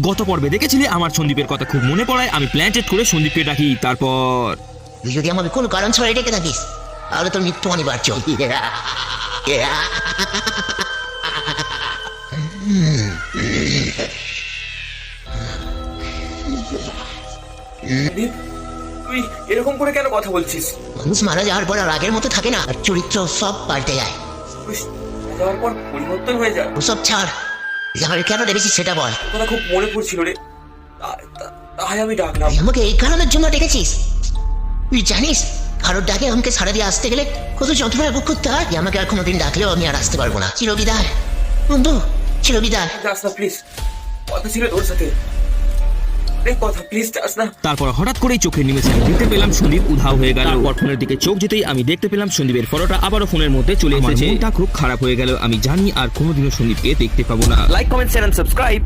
গত পর্বে দেখেছিলে আমার সন্দীপের কথা খুব মনে পড়ায় আমি প্ল্যান্টেড করে সন্দীপকে ডাকি। তারপর তুই যদি আমাকে কোনো কারণ ছাড়া ডেকে থাকিস তাহলে তোর মৃত্যু অনিবার্য। তুই এরকম করে কেন কথা বলছিস? মানুষ মারা যাওয়ার পর আর আগের মতো থাকে না, আর চরিত্র সব পাল্টে যায়। তুই যাওয়ার পর পরিবর্তন হয়ে যায়। ওসব ছাড়, তুই আমাকে কেন ডেকেছিস সেটা বল। কথা খুব মনে পড়ছিল রে, তাই আমি ডাকলাম। তুই আমাকে এই কারণের জন্য ডেকেছিস? তুই জানিস কারোর ডাকে আমাকে সারা দিয়ে আসতে গেলে কত যন্ত্রণা ভোগ করতে হয়। তুই আমাকে আর কোনোদিন ডাকলেও আমি আর আসতে পারবো না। চিরবিদায় বন্ধু, চিরবিদায়। যাস না প্লিজ, কথা ছিল তোর সাথে। কথা প্লিজ যাস না। তারপর হঠাৎ করেই চোখের নিমেষে আমি দেখতে পেলাম সন্দীপ উধাও হয়ে গেল। তারপর ফোনের দিকে চোখ যেতেই আমি দেখতে পেলাম সন্দীপের ফটোটা আবারও ফোনের মধ্যে চলে এসেছে। মনটা খুব খারাপ হয়ে গেল। আমি জানি আর কোনোদিনও সন্দীপকে দেখতে পাবো না। Like, comment, share and subscribe.